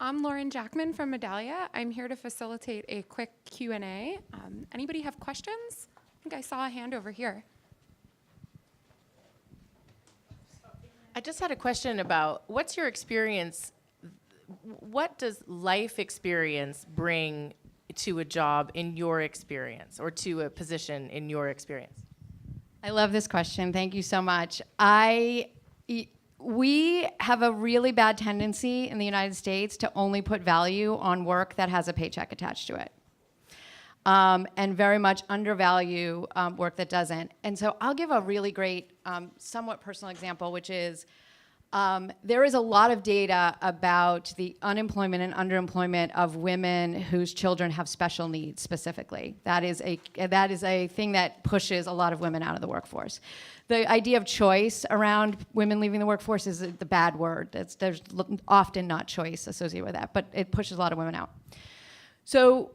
I'm Lauren Jackman from Medallia. I'm here to facilitate a quick Q&A. Anybody have questions? I think I saw a hand over here. I just had a question about what's your experience, what does life experience bring to a job in your experience or to a position in your experience? I love this question. Thank you so much. We have a really bad tendency in the United States to only put value on work that has a paycheck attached to it. And very much undervalue work that doesn't. And so I'll give a really great, somewhat personal example, which is there is a lot of data about the unemployment and underemployment of women whose children have special needs specifically. That is a thing that pushes a lot of women out of the workforce. The idea of choice around women leaving the workforce is the bad word. There's often not choice associated with that, but it pushes a lot of women out. So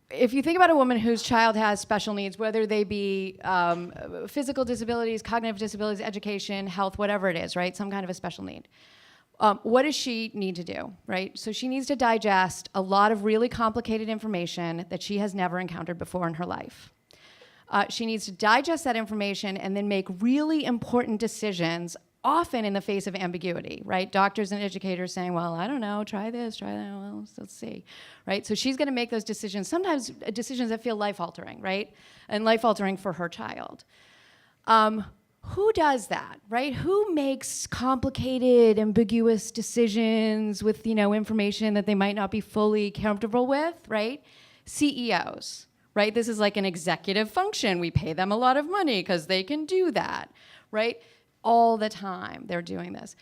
if you think about a woman whose child has special needs, whether they be physical disabilities, cognitive disabilities, education, health, whatever it is, right? Some kind of a special need. What does she need to do, right? So she needs to digest a lot of really complicated information that she has never encountered before in her life. She needs to digest that information and then make really important decisions, often in the face of ambiguity, right? Doctors and educators saying, well, I don't know, try this, try that, well, let's see, right? So she's gonna make those decisions, sometimes decisions that feel life-altering, right? And life-altering for her child. Who does that, right? Who makes complicated, ambiguous decisions with, information that they might not be fully comfortable with, right? CEOs, right? This is like an executive function. We pay them a lot of money because they can do that, right? All the time they're doing this.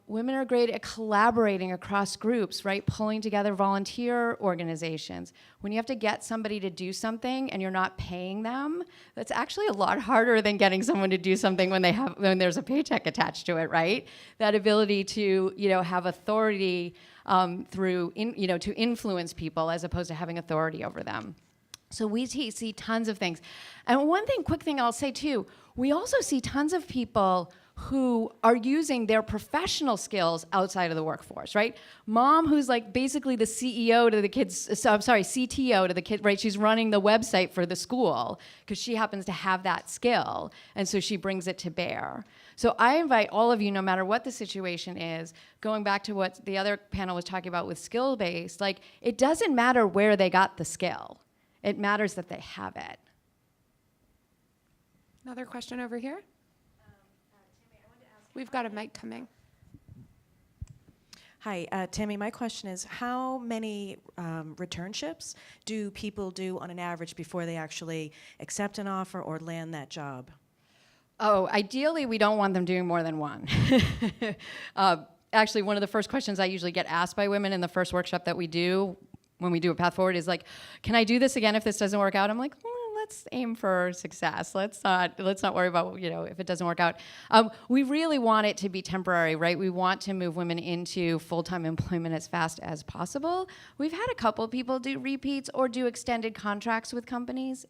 Women are great at collaborating across groups, right? Pulling together volunteer organizations. When you have to get somebody to do something and you're not paying them, that's actually a lot harder than getting someone to do something when there's a paycheck attached to it, right? That ability to, have authority to influence people as opposed to having authority over them. So we see tons of things. And quick thing I'll say too, we also see tons of people who are using their professional skills outside of the workforce, right? Mom who's like basically the CEO to the kids, CTO to the kid, right? She's running the website for the school because she happens to have that skill. And so she brings it to bear. So I invite all of you, no matter what the situation is, going back to what the other panel was talking about with skill-based, like it doesn't matter where they got the skill. It matters that they have it. Another question over here. We've got a mic coming. Hi, Tami, my question is, how many returnships do people do on an average before they actually accept an offer or land that job? Oh, ideally, we don't want them doing more than one. Actually, one of the first questions I usually get asked by women in the first workshop that we do when we do a path forward is like, can I do this again if this doesn't work out? I'm like, let's aim for success. Let's not worry about, if it doesn't work out. We really want it to be temporary, right? We want to move women into full-time employment as fast as possible. We've had a couple people do repeats or do extended contracts with companies,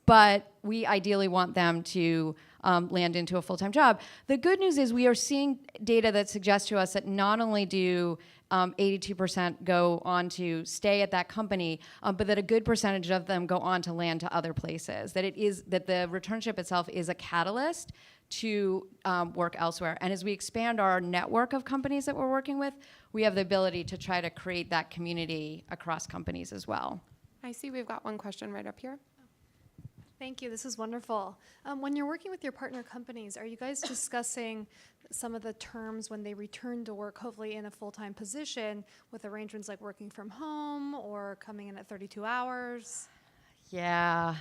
but we ideally want them to land into a full-time job. The good news is we are seeing data that suggests to us that not only do 82% go on to stay at that company, but that a good percentage of them go on to land to other places. That the returnship itself is a catalyst to work elsewhere. And as we expand our network of companies that we're working with, we have the ability to try to create that community across companies as well. I see we've got one question right up here. Thank you. This is wonderful. When you're working with your partner companies, are you guys discussing some of the terms when they return to work, hopefully in a full-time position, with arrangements like working from home or coming in at 32 hours? Yeah.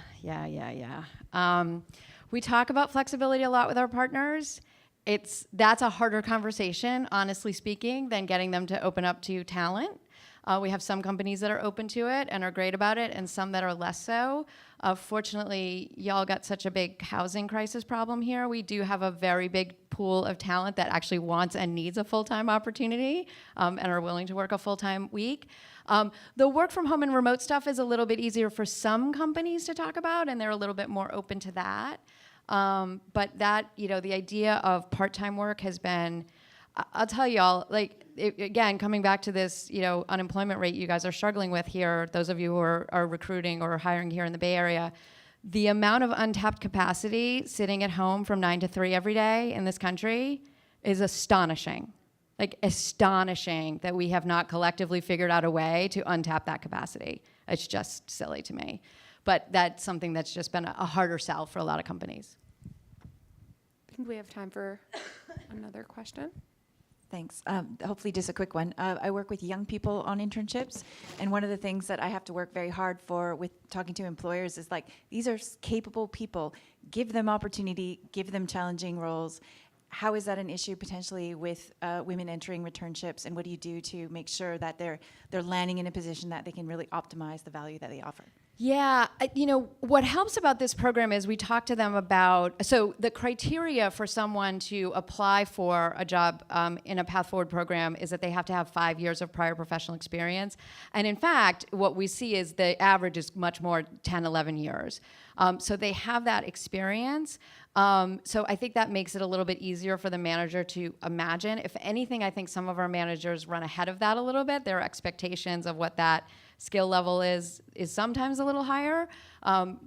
We talk about flexibility a lot with our partners. That's a harder conversation, honestly speaking, than getting them to open up to talent. We have some companies that are open to it and are great about it, and some that are less so. Fortunately, y'all got such a big housing crisis problem here. We do have a very big pool of talent that actually wants and needs a full-time opportunity and are willing to work a full-time week. The work from home and remote stuff is a little bit easier for some companies to talk about, and they're a little bit more open to that. But that, the idea of part-time work has been I'll tell y'all, like, again, coming back to this, unemployment rate you guys are struggling with here, those of you who are recruiting or hiring here in the Bay Area, the amount of untapped capacity sitting at home from 9 to 3 every day in this country is astonishing. Like, astonishing that we have not collectively figured out a way to untap that capacity. It's just silly to me. But that's something that's just been a harder sell for a lot of companies. I think we have time for another question. Thanks. Hopefully just a quick one. I work with young people on internships, and one of the things that I have to work very hard for with talking to employers is like, these are capable people. Give them opportunity, give them challenging roles. How is that an issue potentially with women entering returnships, and what do you do to make sure that they're landing in a position that they can really optimize the value that they offer? Yeah, what helps about this program is we talk to them about, so the criteria for someone to apply for a job in a Path Forward program is that they have to have 5 years of prior professional experience. And in fact, what we see is the average is much more 10, 11 years. So they have that experience. So I think that makes it a little bit easier for the manager to imagine. If anything, I think some of our managers run ahead of that a little bit. Their expectations of what that skill level is sometimes a little higher,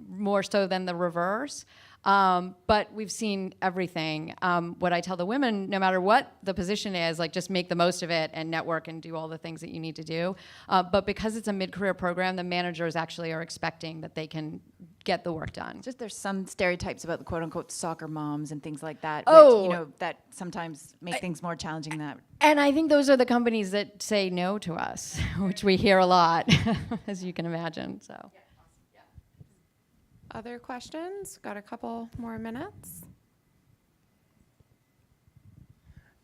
more so than the reverse. But we've seen everything. What I tell the women, no matter what the position is, like, just make the most of it and network and do all the things that you need to do. But because it's a mid-career program, the managers actually are expecting that they can get the work done. Just there's some stereotypes about the quote-unquote soccer moms and things like that, Oh. which, that sometimes make things more challenging than that. And I think those are the companies that say no to us, which we hear a lot, as you can imagine. So. Other questions? Got a couple more minutes.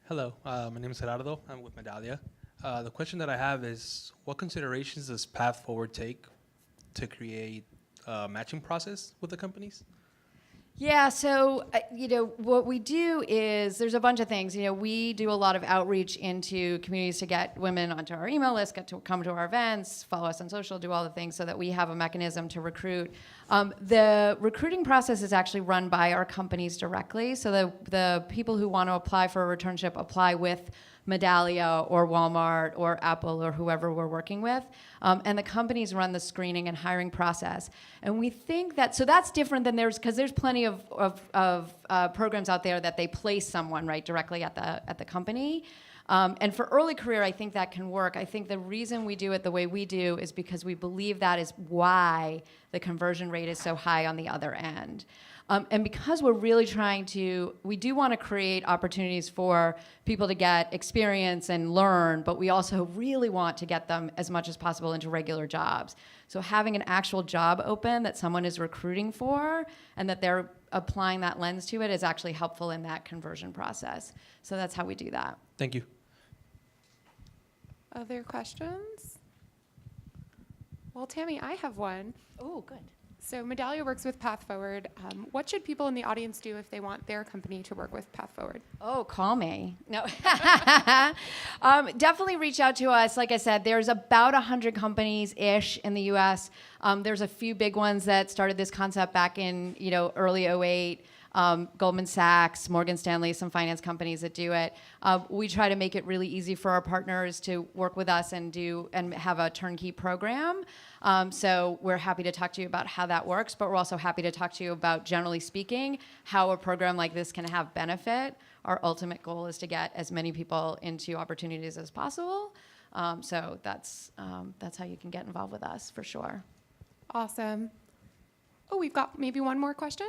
Hello, my name is Gerardo. I'm with Medallia. The question that I have is, what considerations does Path Forward take to create a matching process with the companies? Yeah, so, what we do is there's a bunch of things. We do a lot of outreach into communities to get women onto our email list, get to come to our events, follow us on social, do all the things so that we have a mechanism to recruit. The recruiting process is actually run by our companies directly. So the people who want to apply for a returnship apply with Medallia or Walmart or Apple or whoever we're working with. And the companies run the screening and hiring process. And we think that, so that's different than because there's plenty of programs out there that they place someone right directly at the company. And for early career, I think that can work. I think the reason we do it the way we do is because we believe that is why the conversion rate is so high on the other end. And because we're really we do want to create opportunities for people to get experience and learn, but we also really want to get them as much as possible into regular jobs. So having an actual job open that someone is recruiting for and that they're applying that lens to it is actually helpful in that conversion process. So that's how we do that. Thank you. Other questions? Well, Tami, I have one. Oh, good. So Medallia works with Path Forward. What should people in the audience do if they want their company to work with Path Forward? Oh, call me. No. Definitely reach out to us. Like I said, there's about 100 companies-ish in the U.S. There's a few big ones that started this concept back in early '08. Goldman Sachs, Morgan Stanley, some finance companies that do it. We try to make it really easy for our partners to work with us and have a turnkey program. So we're happy to talk to you about how that works, but we're also happy to talk to you about, generally speaking, how a program like this can have benefit. Our ultimate goal is to get as many people into opportunities as possible. So that's how you can get involved with us, for sure. Awesome. Oh, we've got maybe one more question.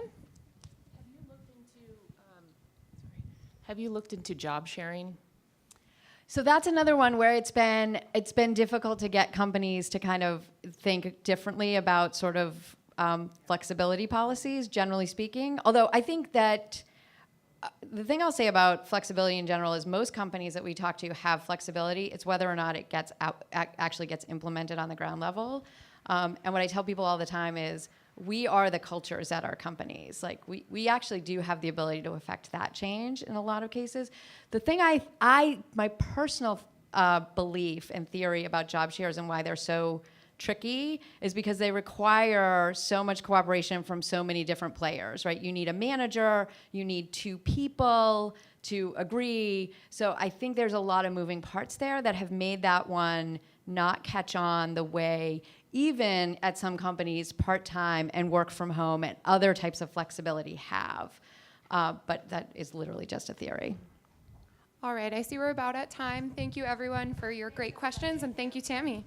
Have you looked into job sharing? So that's another one where it's been difficult to get companies to kind of think differently about sort of flexibility policies, generally speaking. Although I think that the thing I'll say about flexibility in general is most companies that we talk to have flexibility. It's whether or not it actually gets implemented on the ground level. And what I tell people all the time is, we are the cultures at our companies. Like, we actually do have the ability to affect that change in a lot of cases. The thing my personal belief and theory about job shares and why they're so tricky is because they require so much cooperation from so many different players, right? You need a manager, you need 2 people to agree. So I think there's a lot of moving parts there that have made that one not catch on the way, even at some companies, part-time and work from home and other types of flexibility have. But that is literally just a theory. All right, I see we're about at time. Thank you everyone for your great questions, and thank you, Tami.